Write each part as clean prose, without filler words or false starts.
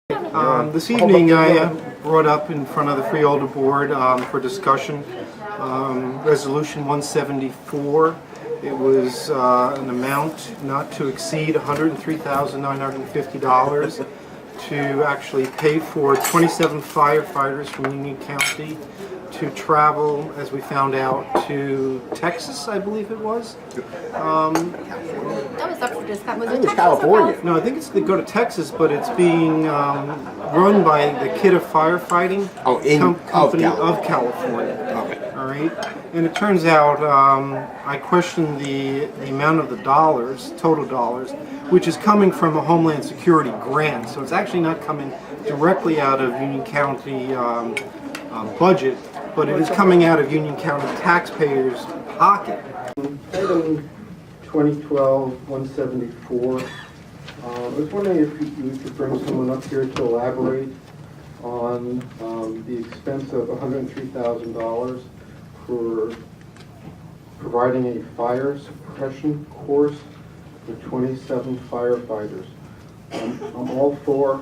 This evening I brought up in front of the Freeholder Board for discussion Resolution 174. It was an amount not to exceed $103,950 to actually pay for 27 firefighters from Union County to travel, as we found out, to Texas, I believe it was. That was up for discussion. Was it Texas California. Or No, I think it's to go to Texas, but it's being run by the Kidda Firefighting Company of California. Okay. All right, and it turns out I questioned the amount of the dollars, total dollars, which is coming from a Homeland Security grant. So it's actually not coming directly out of Union County budget, but it is coming out of Union County taxpayers' pocket. Item 2012-174. I was wondering if you could bring someone up here to elaborate on the expense of $103,000 for providing a fire suppression course for 27 firefighters. I'm all for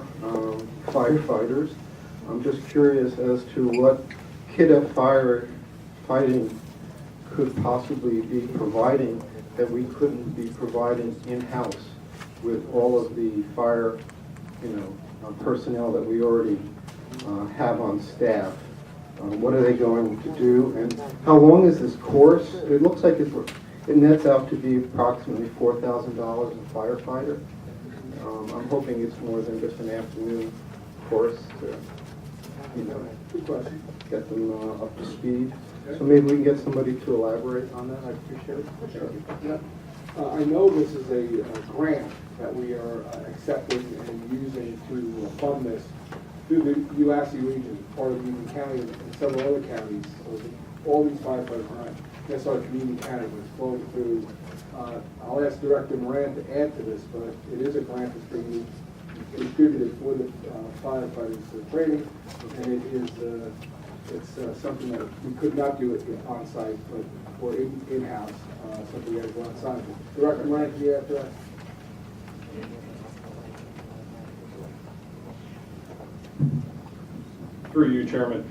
firefighters. I'm just curious as to what Kidda Firefighting could possibly be providing that we couldn't be providing in-house with all of the fire, personnel that we already have on staff. What are they going to do, and how long is this course? It looks like it nets out to be approximately $4,000 a firefighter. I'm hoping it's more than just an afternoon course to, get them up to speed. So maybe we can get somebody to elaborate on that. I appreciate it. Sure. Yeah. I know this is a grant that we are accepting and using to fund this through the UASC region, part of Union County and several other counties. So all these firefighters are not necessarily from Union County, but it's flowing through. I'll ask Director Moran to add to this, but it is a grant that's being distributed for the firefighters training, and it is it's something that we could not do it on site, but or in-house, something we had to go on site. Director Moran, can you add to that? Through you, Chairman,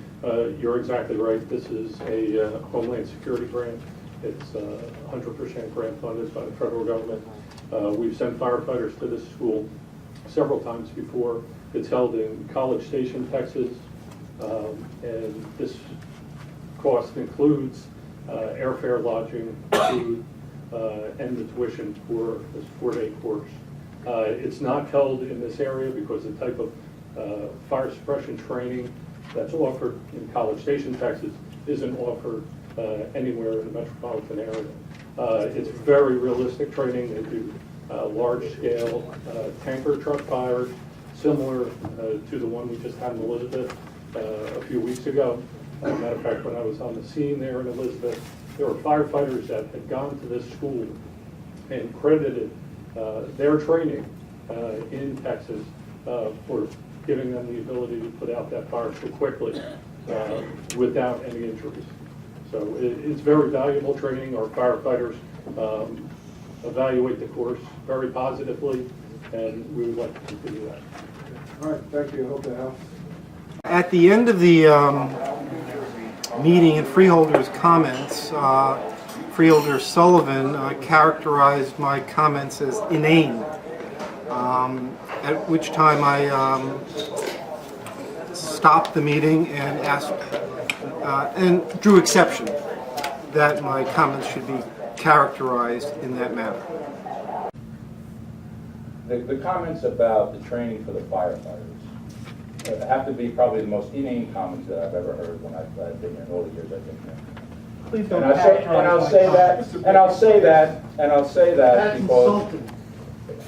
you're exactly right. This is a Homeland Security grant. It's 100% grant funded by the federal government. We've sent firefighters to this school several times before. It's held in College Station, Texas, and this cost includes airfare, lodging, food, and the tuition for this 4-day course. It's not held in this area because the type of fire suppression training that's offered in College Station, Texas isn't offered anywhere in the metropolitan area. It's very realistic training. They do large-scale tanker truck fires, similar to the one we just had in Elizabeth a few weeks ago. Matter of fact, when I was on the scene there in Elizabeth, there were firefighters that had gone to this school and credited their training in Texas for giving them the ability to put out that fire so quickly without any injuries. So it's very valuable training. Our firefighters evaluate the course very positively, and we would like to continue that. All right, thank you. I hope that helps. At the end of the meeting and Freeholder's comments, Freeholder Sullivan characterized my comments as inane, at which time I stopped the meeting and asked and drew exception that my comments should be characterized in that manner. The comments about the training for the firefighters have to be probably the most inane comments that I've ever heard when I've been here in all the years I've been here. Please don't And I'll say that because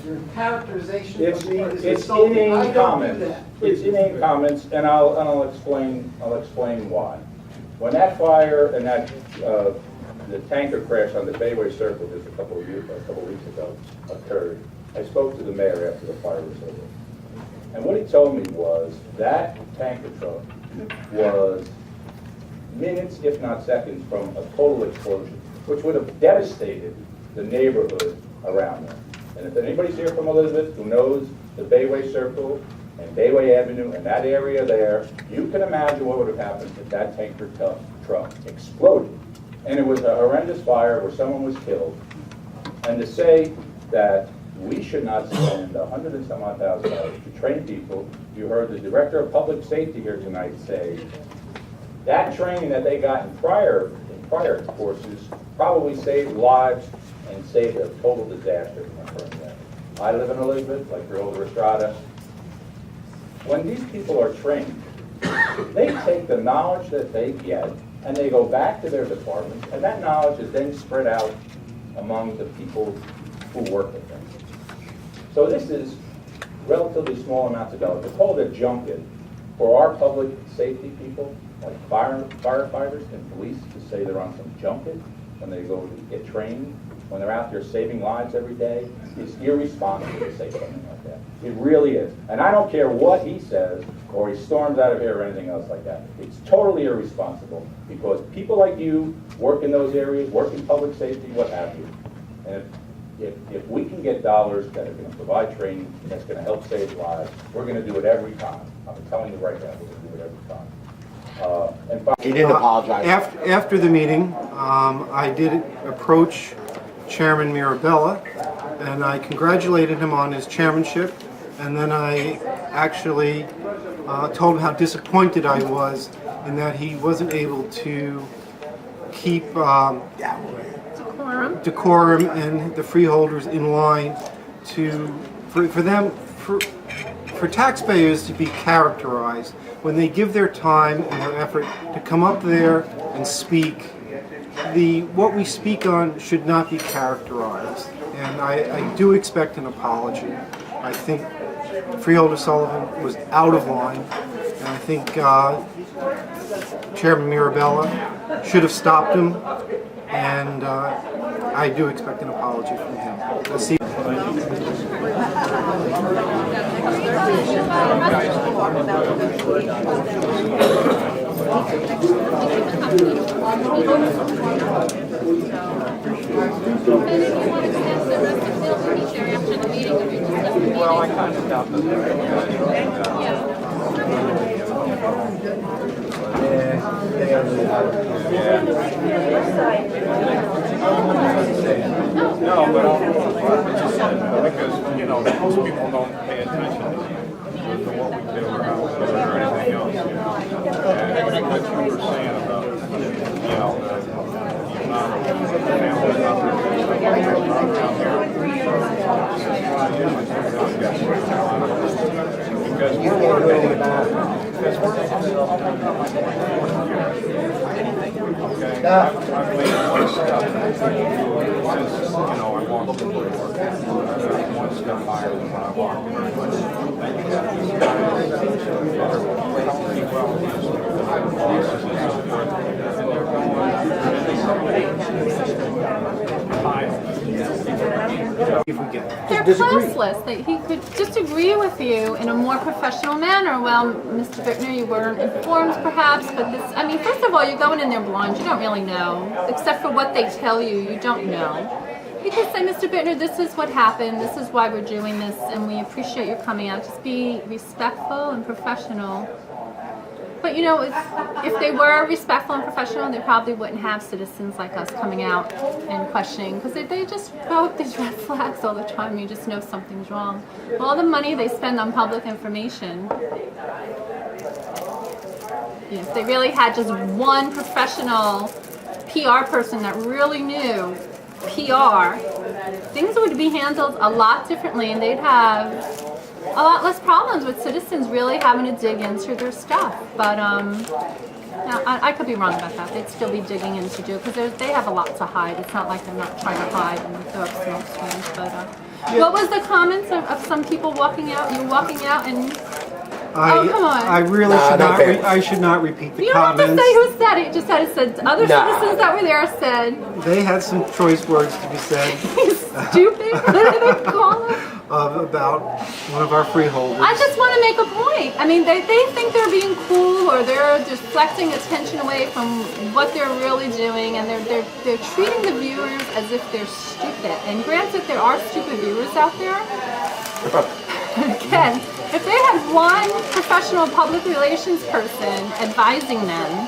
Your characterization it's of me is inane insulting. I don't do comments. that. It's inane comments, and I'll explain why. When that fire and that the tanker crash on the Bayway Circle just a couple of weeks ago occurred, I spoke to the mayor after the fire was over. And what he told me was that tanker truck was minutes, if not seconds, from a total explosion, which would have devastated the neighborhood around there. And if anybody's here from Elizabeth who knows the Bayway Circle and Bayway Avenue and that area there, you can imagine what would have happened if that tanker truck exploded. And it was a horrendous fire where someone was killed. And to say that we should not spend $100 and some odd thousand to train people, you heard the Director of Public Safety here tonight say that training that they got in prior courses probably saved lives and saved a total disaster from occurring there. I live in Elizabeth, like Freeholder Estrada. When these people are trained, they take the knowledge that they get and they go back to their departments, and that knowledge is then spread out among the people who work with them. So this is relatively small amounts of dollars. To call it a junket for our public safety people, like firefighters and police, to say they're on some junket when they go to get trained, when they're out there saving lives every day, is irresponsible to say something like that. It really is. And I don't care what he says, or he storms out of here or anything else like that. It's totally irresponsible, because people like you work in those areas, work in public safety, what have you. And if we can get dollars that are going to provide training, that's going to help save lives, we're going to do it every time. I'm telling you right now, we're going to do it every time. He didn't apologize. After the meeting, I did approach Chairman Mirabella, and I congratulated him on his chairmanship, and then I actually told him how disappointed I was in that he wasn't able to keep decorum and the freeholders in line for taxpayers to be characterized when they give their time and their effort to come up there and speak. What we speak on should not be characterized, and I do expect an apology. I think Freeholder Sullivan was out of line, and I think Chairman Mirabella should have stopped him, and I do expect an apology from him. Let's see. Well, I kind of doubt that they're going No, but because, you know, most people don't pay attention to what we do or how we do it or anything else, you know. And what you were saying about, you know, the amount of family opportunities that are around here. Because okay, I've made one step since, you know, I walked in the door. One step higher than when I walked They're classless, that he could disagree with you in a more professional manner. Well, Mr. Bittner, you weren't informed perhaps, but this, I mean, first of all, you're going in there blind, you don't really know, except for what they tell you, you don't know. You could say, Mr. Bittner, this is what happened, this is why we're doing this, and we appreciate your coming out. Just be respectful and professional. But you know, if they were respectful and professional, they probably wouldn't have citizens like us coming out and questioning, because they just throw up these red flags all the time. You just know something's wrong. All the money they spend on public information, you know, if they really had just one professional PR person that really knew PR, things would be handled a lot differently, and they'd have a lot less problems with citizens really having to dig into their stuff. But now, I could be wrong about that. They'd still be digging into it because they have a lot to hide. It's not like they're not trying to hide and throw up smoke screens. But what was the comments of some people walking out? You were walking out and oh, come on! I really should not. I should not repeat the you don't comments. have to say who said it. Just said it said other citizens that were there said. They had some choice words to be said. Stupid. What do they call it? About one of our freeholders. I just want to make a point. I mean, they think they're being cool, or they're deflecting attention away from what they're really doing, and they're treating the viewers as if they're stupid. And granted, there are stupid viewers out there. Again, if they had one professional public relations person advising them,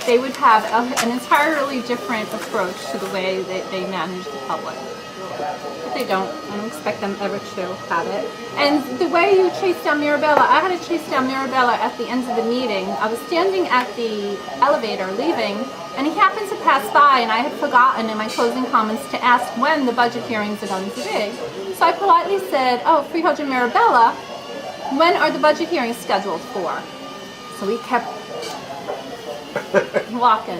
they would have an entirely different approach to the way they manage the public. But they don't. I don't expect them ever to have it. And the way you chase down Mirabella, I had to chase down Mirabella at the end of the meeting. I was standing at the elevator leaving, and he happened to pass by, and I had forgotten in my closing comments to ask when the budget hearings are going to be. So I politely said, "Oh, Freeholder Mirabella, when are the budget hearings scheduled for?" So he kept walking.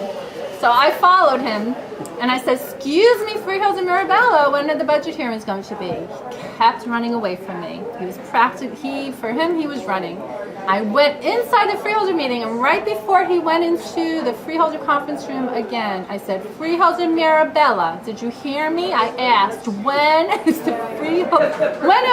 So I followed him, and I said, "Excuse me, Freeholder Mirabella, when are the budget hearings going to be?" He kept running away from me. He was for him, he was running. I went inside the Freeholder meeting, and right before he went into the Freeholder conference room again, I said, "Freeholder Mirabella, did you hear me? I asked, when are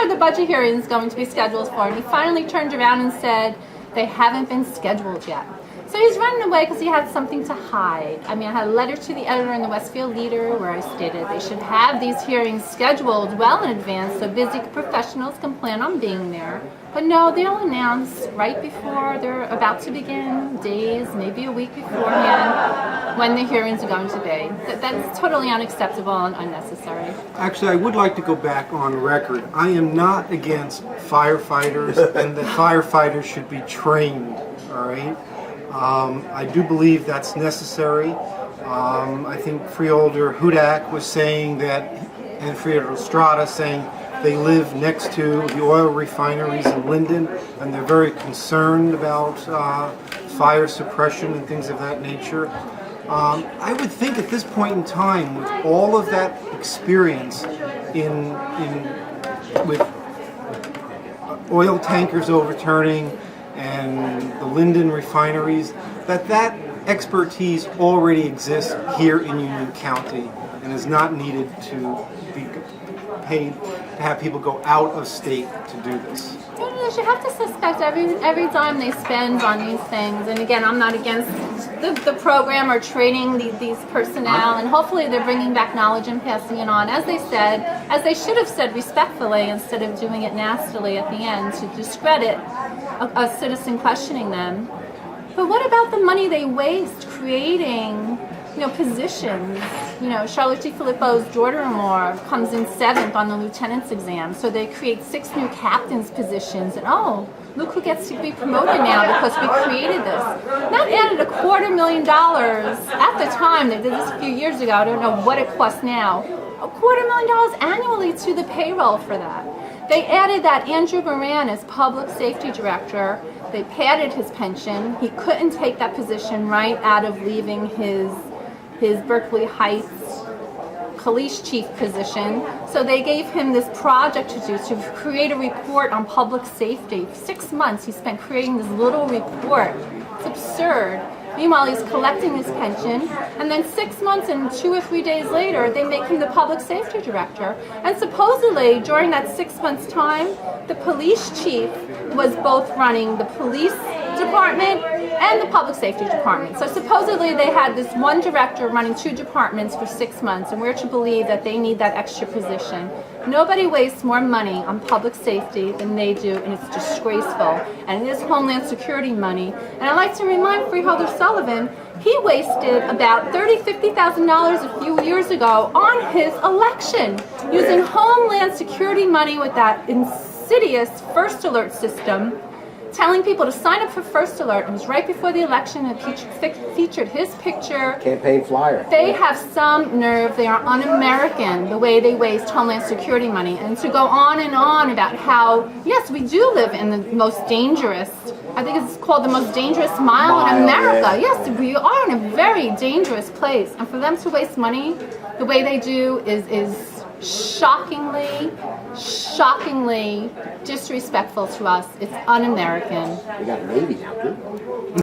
the budget hearings going to be scheduled for?" And he finally turned around and said, "They haven't been scheduled yet." So he's running away because he had something to hide. I mean, I had a letter to the editor in the Westfield Leader where I stated they should have these hearings scheduled well in advance so busy professionals can plan on being there. But no, they'll announce right before they're about to begin, days, maybe a week beforehand, when the hearings are going to be. That's totally unacceptable and unnecessary. Actually, I would like to go back on record. I am not against firefighters and that firefighters should be trained, all right? I do believe that's necessary. I think Freeholder Hudak was saying that, and Freeholder Estrada saying they live next to the oil refineries in Linden, and they're very concerned about fire suppression and things of that nature. I would think at this point in time, with all of that experience with oil tankers overturning and the Linden refineries, that expertise already exists here in Union County and is not needed to be paid to have people go out of state to do this. You have to suspect every dime they spend on these things. And again, I'm not against the program or training these personnel, and hopefully they're bringing back knowledge and passing it on, as they should have said respectfully instead of doing it nastily at the end to discredit a citizen questioning them. But what about the money they waste creating, positions? Charlotte G. Filippo's daughter-in-law comes in 7th on the lieutenant's exam, so they create 6 new captain's positions, and look who gets to be promoted now because we created this. That added $250,000 at the time. They did this a few years ago. I don't know what it costs now. $250,000 annually to the payroll for that. They added that Andrew Moran as public safety director. They padded his pension. He couldn't take that position right out of leaving his Berkeley Heights police chief position. So they gave him this project to do, to create a report on public safety. 6 months he spent creating this little report. It's absurd. Meanwhile, he's collecting his pension, and then 6 months and 2 or 3 days later, they make him the public safety director. And supposedly, during that 6 months' time, the police chief was both running the police department and the public safety department. So supposedly they had this one director running 2 departments for 6 months, and we're to believe that they need that extra position. Nobody wastes more money on public safety than they do, and it's disgraceful. And it is Homeland Security money. And I'd like to remind Freeholder Sullivan, he wasted about $50,000 a few years ago on his election, using Homeland Security money with that insidious First Alert system, telling people to sign up for First Alert. It was right before the election, and featured his picture. Campaign flyer. They have some nerve. They are un-American, the way they waste Homeland Security money. And to go on and on about how, yes, we do live in the most dangerous, I think it's called the most dangerous mile in America. Yeah. Yes, we are in a very dangerous place. And for them to waste money the way they do is shockingly disrespectful to us. It's un-American. We got a Navy now, too.